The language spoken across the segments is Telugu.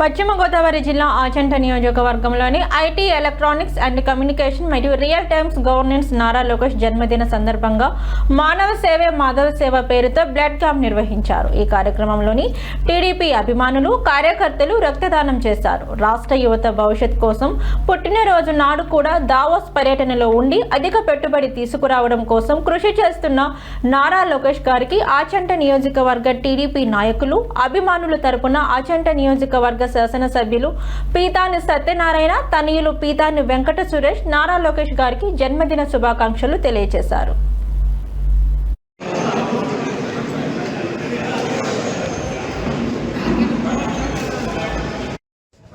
పశ్చిమ గోదావరి జిల్లా ఆచంట నియోజకవర్గంలోని ఐటీ, ఎలక్ట్రానిక్స్ అండ్ కమ్యూనికేషన్ మరియు real times governance Nara Lokesh జన్మదిన సందర్భంగా మానవ సేవే మాధవ సేవ పేరుతో బ్లడ్ క్యాంప్ నిర్వహించారు. ఈ కార్యక్రమంలోని టీడీపీ అభిమానులు, కార్యకర్తలు రక్తదానం చేశారు. రాష్ట్ర యువత భవిష్యత్ కోసం పుట్టినరోజు నాడు కూడా దావోస్ పర్యటనలో ఉండి అధిక పెట్టుబడి తీసుకురావడం కోసం కృషి చేస్తున్న నారా లోకేష్ గారికి ఆచంట నియోజకవర్గ టీడీపీ నాయకులు, అభిమానుల తరపున ఆచంట నియోజకవర్గ శాసనసభ్యులు పీతాని సత్యనారాయణ, తనయులు పీతాని వెంకట సురేష్ నారా లోకేష్ గారికి జన్మదిన శుభాకాంక్షలు తెలియజేశారు.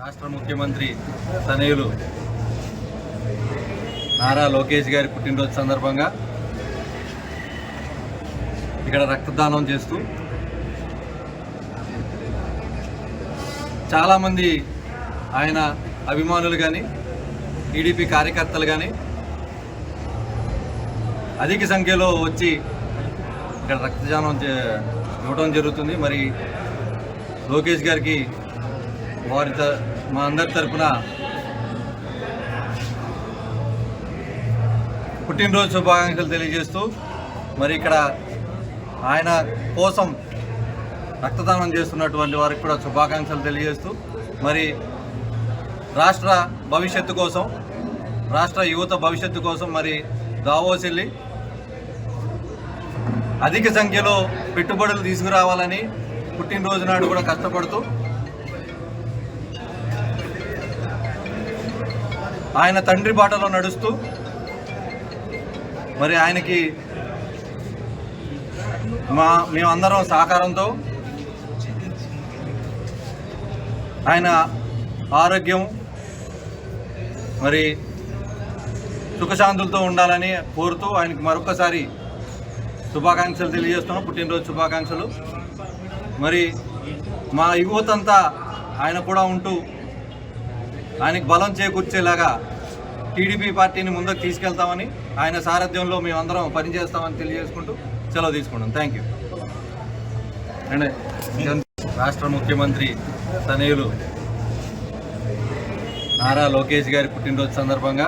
రాష్ట్ర ముఖ్యమంత్రి తనయులు నారా లోకేష్ గారి పుట్టినరోజు సందర్భంగా ఇక్కడ రక్తదానం చేస్తూ చాలామంది ఆయన అభిమానులు కానీ, టీడీపీ కార్యకర్తలు కానీ అధిక సంఖ్యలో వచ్చి ఇక్కడ రక్తదానం ఇవ్వడం జరుగుతుంది. మరి లోకేష్ గారికి మా అందరి తరఫున పుట్టినరోజు శుభాకాంక్షలు తెలియజేస్తూ, మరి ఇక్కడ ఆయన కోసం రక్తదానం చేస్తున్నటువంటి వారికి కూడా శుభాకాంక్షలు తెలియజేస్తూ, మరి రాష్ట్ర భవిష్యత్తు కోసం, రాష్ట్ర యువత భవిష్యత్తు కోసం మరి దావోస్ వెళ్ళి అధిక సంఖ్యలో పెట్టుబడులు తీసుకురావాలని పుట్టినరోజు నాడు కూడా కష్టపడుతూ ఆయన తండ్రి బాటలో నడుస్తూ మరి ఆయనకి మేమందరం సహకారంతో ఆయన ఆరోగ్యం మరి సుఖశాంతులతో ఉండాలని కోరుతూ ఆయనకి మరొకసారి శుభాకాంక్షలు తెలియజేస్తున్నాం, పుట్టినరోజు శుభాకాంక్షలు. మరి మా యువతంతా ఆయన కూడా ఉంటూ ఆయనకు బలం చేకూర్చేలాగా టీడీపీ పార్టీని ముందుకు తీసుకెళ్తామని, ఆయన సారథ్యంలో మేమందరం పనిచేస్తామని తెలియజేసుకుంటూ సెలవు తీసుకుంటాం. Thank you. అండ్ రాష్ట్ర ముఖ్యమంత్రి తనయులు నారా లోకేష్ గారి పుట్టినరోజు సందర్భంగా